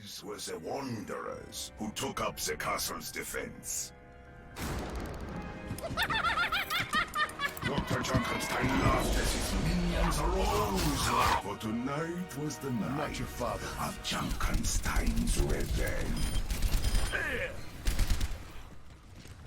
These were the Wanderers who took up the castle's defense. Dr. Junkenstein laughed as his minions arose. For tonight was the night. I'm not your father. Of Junkenstein's revenge.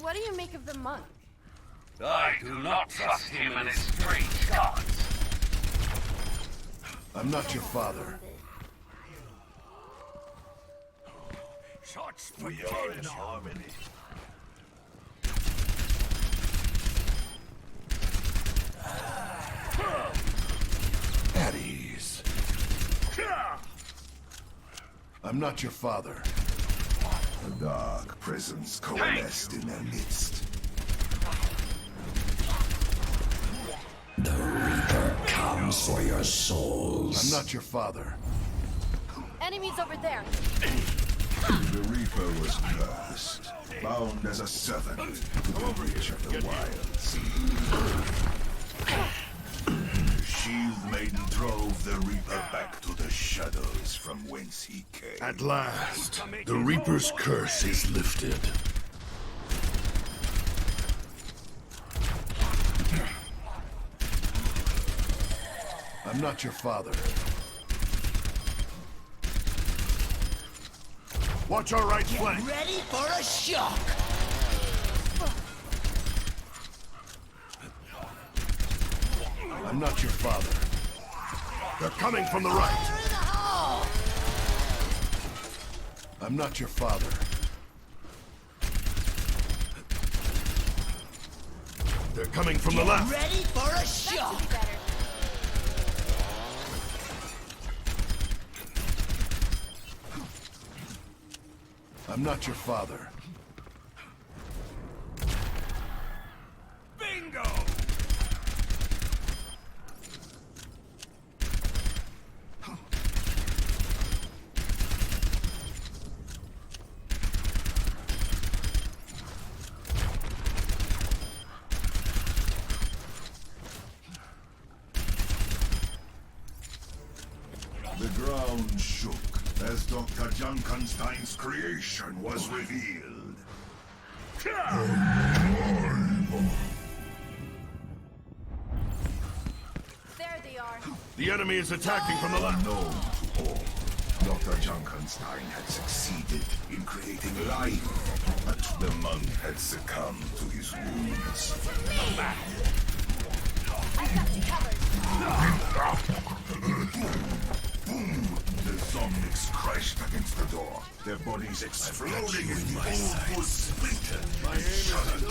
What do you make of the monk? I do not trust him and his strange gods. I'm not your father. Shots for your in harmony. At ease. I'm not your father. A dark presence coalesced in their midst. The Reaper comes for your souls. I'm not your father. Enemies over there. The Reaper was cursed, bound as a servant to the reach of the wilds. The Shield Maiden drove the Reaper back to the shadows from whence he came. At last, the Reaper's curse is lifted. I'm not your father. Watch our right flank. Ready for a shock! I'm not your father. They're coming from the right. Fire in the hole! I'm not your father. They're coming from the left. Ready for a That shock! should be better. I'm not your father. Bingo! The ground shook as Dr. Junkenstein's creation was revealed. There they are. The enemy is attacking from the left. Unknown to all, Dr. Junkenstein had succeeded in creating life, but the monk had succumbed to his wounds. I've got you covered. The zombies crashed against the door, their bodies exploding as the old wood splintered and shuddered.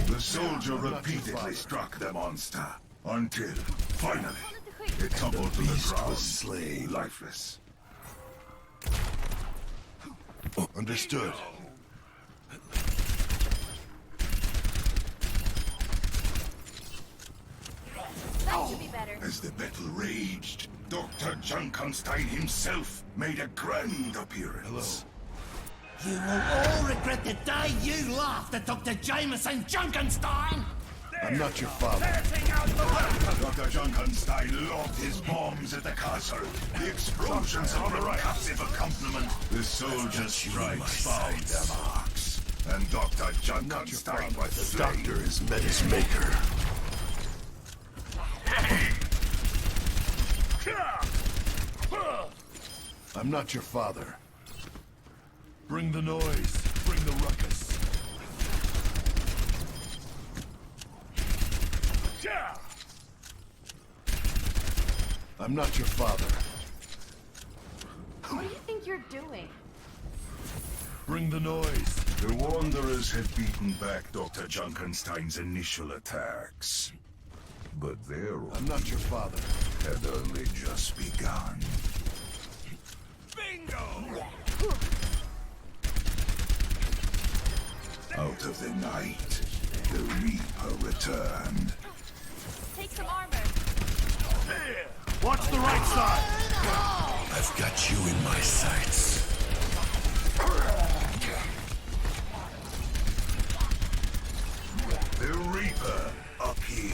The soldier repeatedly struck the monster, until, finally, it tumbled to the ground, slain. lifeless. Understood. That should be better. As the battle raged, Dr. Junkenstein himself made a grand appearance. You will all regret the day you laughed at Dr. Jameson Junkenstein! I'm not your father. Dr. Junkenstein lobbed his bombs at the castle. The explosions of the percussive accompaniment. The soldiers' strikes found their marks. And Dr. Junkenstein was The slain. doctor has met his maker. I'm not your father. Bring the noise. Bring the ruckus. I'm not your father. What do you think you're doing? Bring the noise. The Wanderers had beaten back Dr. Junkenstein's initial attacks. But their I'm not your father. had only just begun. Bingo! Out of the night, the Reaper returned. Take some armor. Watch the right side. I've got you in my sights. The Reaper appeared.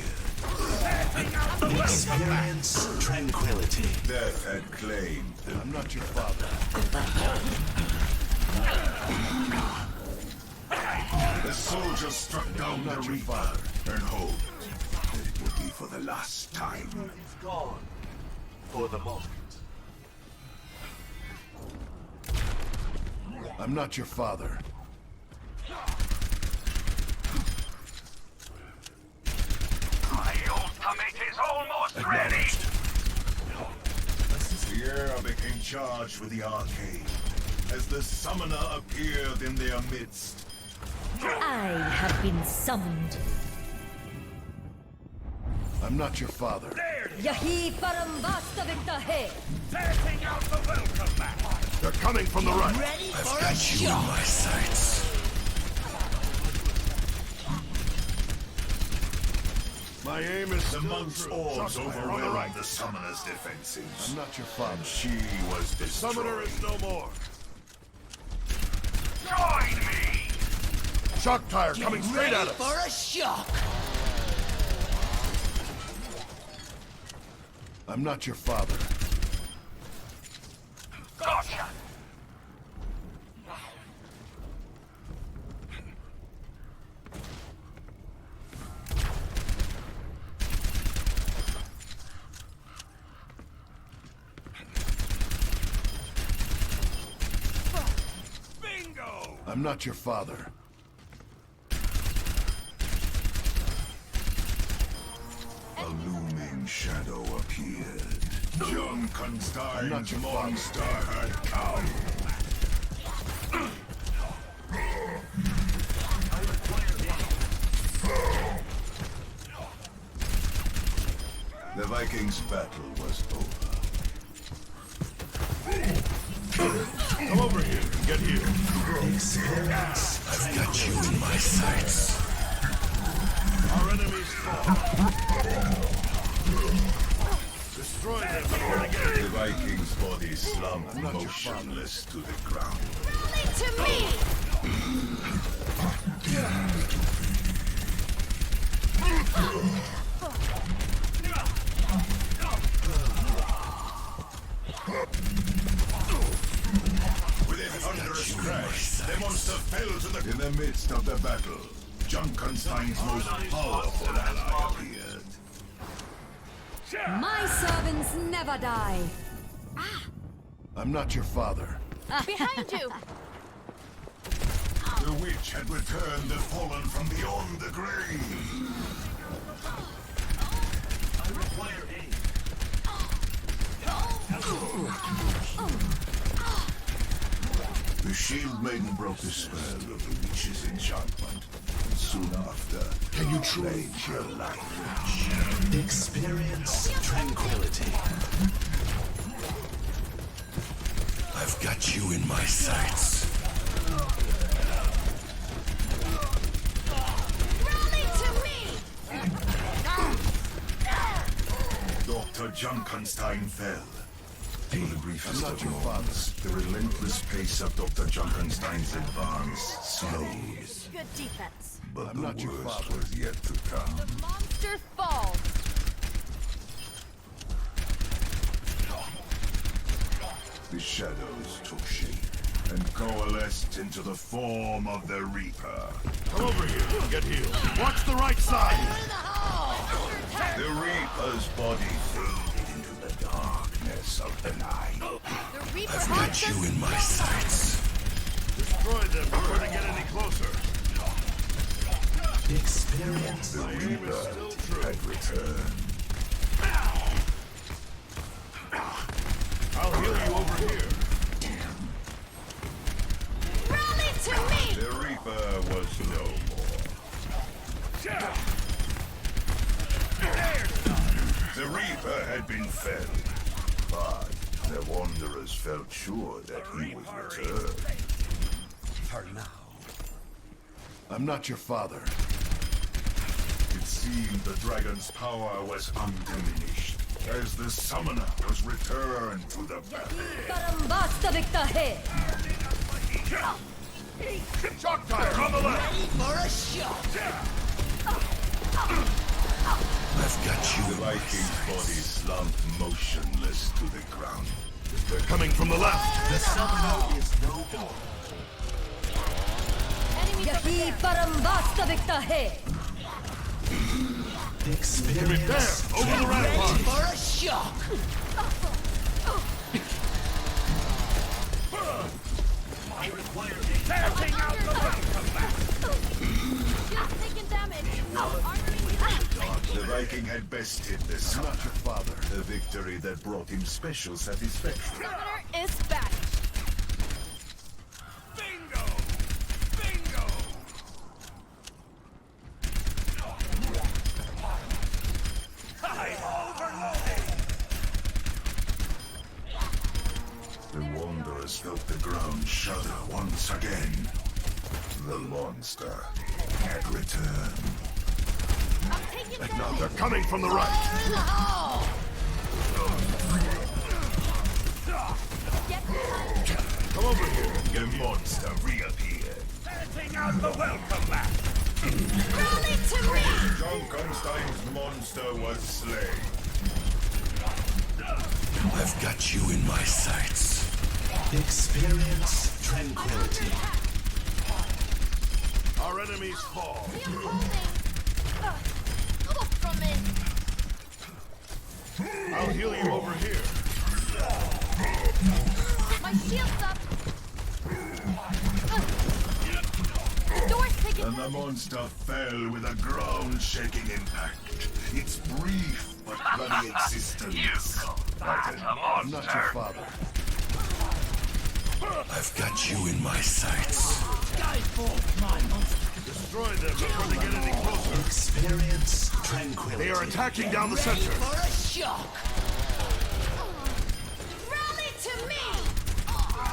Experience tranquility. tranquility. Death had claimed them. I'm not your father. The soldiers struck down the Reaper and hoped that it would be for the last time. It's gone. For the moment. I'm not your father. My ultimate is almost ready. The air became charged with the arcane as the summoner appeared in their midst. I have been summoned. I'm not your father. Yahi parambasta viktahe. Setting out the welcome mat. They're coming from the right. Ready for a Got you in shot. my sights. My aim is The still monk's true. orbs Shockfire on the overwhelmed right. the summoner's defenses. I'm not your father. She was destroyed. Summoner is no more. Join me. Shock tire coming straight Ready at us. for a shock. I'm not your father. Gotcha. Bingo. I'm not your father. A looming shadow appeared. Junkin I'm not Stein's your monster had come. The Vikings' battle was over. Come over here and get healed. Experience. I've got you in my sights. Our enemies fall. Destroy them before they get The Vikings' body slumped not your father. motionless to the ground. Rally to me! With a thunderous crash, the monster fell to the... In the midst of the battle, Junkenstein's most powerful ally appeared. My servants never die. I'm not your father. Behind you! The witch had returned the fallen from beyond the grave. The shield maiden broke the spell of the witch's enchantment. And soon after, Can you truly her life? Experience tranquility. I've got you in my sights. Rally to me! Dr. Junkenstein fell. For the briefest not of your moments, the relentless pace of Dr. Junkenstein's advance slowed. Good defense. But I'm the not your worst father. was yet to come. The monster falls. The shadows took shape and coalesced into the form of the Reaper. Come over here and get healed. Watch the right side. The Reaper's body faded into the darkness of the night. The Reaper I've haunts got you us. in my sights. Destroy them before they get any closer. Experience. The Reaper had returned. I'll heal you over here. Rally to me! The Reaper was no more. The Reaper had been felled, but the Wanderers felt sure that he would return. For now. I'm not your father. It seemed the dragon's power was undiminished as the summoner was returned to the battle. Parambasta viktahe. Shock tire on the left. Ready for a shot. I've got you The in my Viking's sights. body slumped motionless to the ground. They're coming from the left. Enemies over Yahi there. param vastavikta hai. Prepare. Over the rampart. For a shock! Setting out the welcome back. Just taking damage. Armoring. The Viking had bested the I'm summoner, not your father. a victory that brought him special satisfaction. Summoner is back. Bingo! Bingo! I'm overloaded! The Wanderers felt the ground shudder once again. The monster had returned. I'm taking Now damage. they're coming from the right. Fire in the hole! Get Come over here. The monster reappeared. Setting out the welcome back. rally to me. Junkenstein's monster was slain. I've got you in my sights. Experience tranquility. Our enemies fall. We are holding. Look from it. I'll heal you over here. My shield's up. Door's taking And the monster fell with a ground-shaking impact. Its brief but bloody existence. I'm not your father. I've got you in my sights. Go forth, my monster! Destroy them before they get any closer. Experience tranquility. They are attacking down the Ready center. for a shock! Rally to me.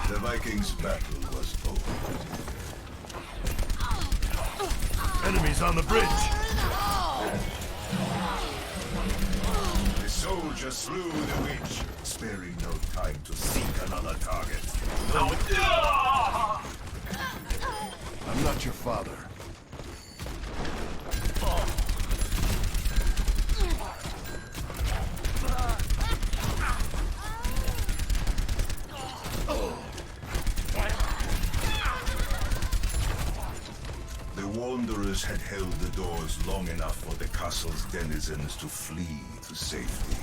The Vikings' battle was over. Enemies on the bridge. The soldier slew the witch, sparing no time to seek another target. I'm not your father. The Wanderers had held the doors long enough for the castle's denizens to flee to safety.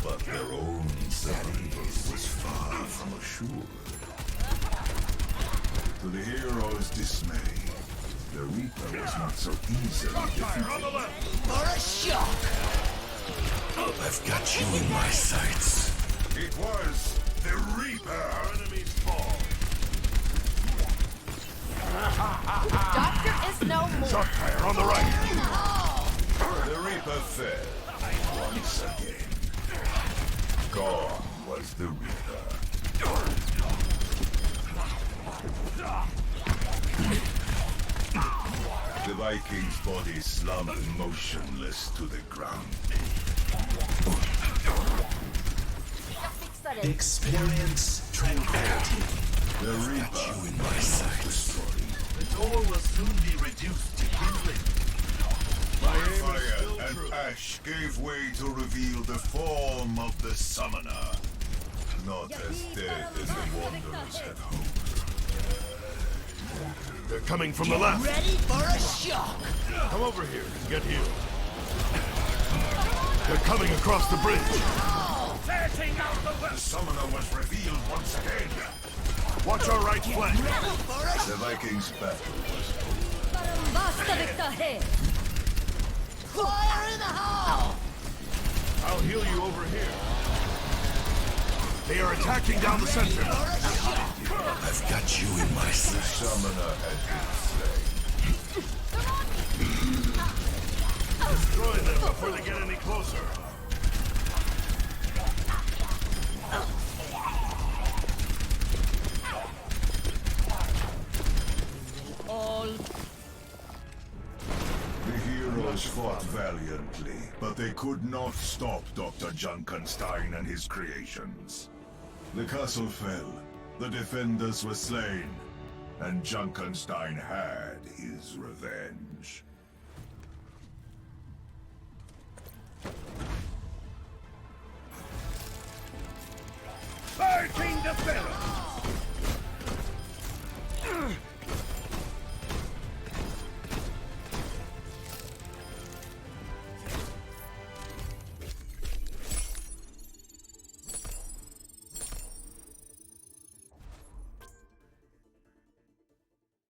But their own survival was far from assured. To the heroes' dismay, the Reaper was not so easily defeated. For a shock! I've got you in my sights. It was the Reaper! Enemies fall. Doctor is no more. Shot fire on the right. The Reaper fell once again. Gone was the Reaper. The Viking's body slumped motionless to the ground. Fix that. Experience tranquility. The Got Reaper you in my sights. The door will soon be reduced to kindling. fire and ash gave way to reveal the form of the summoner. Not as dead as the Wanderers had hoped. They're coming from the left. Ready for a shock! Come over here and get healed. They're coming across the bridge. Setting out the The summoner was revealed once again. Watch our right flank. Ready for a The Vikings' battle was Param vastavikta hai. fire in the hole! I'll heal you over here. They are attacking down the center. I've got you in my the sights. summoner had been slain. Destroy them before they get any closer. The heroes fought valiantly, but they could not stop Dr. Junkin Stein and his creations. The castle fell, the defenders were slain, and Junkenstein had his revenge.